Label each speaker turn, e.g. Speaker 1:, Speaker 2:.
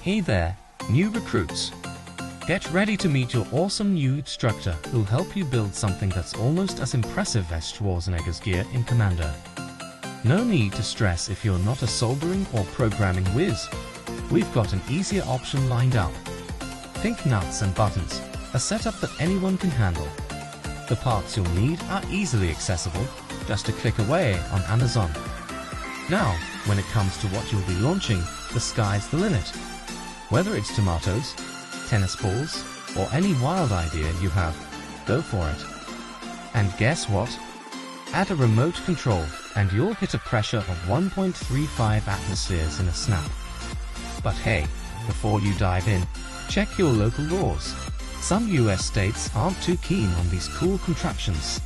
Speaker 1: Hey there, new recruits. Get ready to meet your awesome new instructor who'll help you build something that's almost as impressive as Schwarzenegger's gear in Commander. No need to stress if you're not a soldering or programming whiz. We've got an easier option lined up. Think nuts and buttons, a setup that anyone can handle. The parts you'll need are easily accessible, just a click away on Amazon. Now, when it comes to what you'll be launching, the sky's the limit. Whether it's tomatoes, tennis balls, or any wild idea you have, go for it. And guess what? Add a remote control and you'll hit a pressure of 1.35 atmospheres in a snap. But hey, before you dive in, check your local laws. Some US states aren't too keen on these cool contraptions.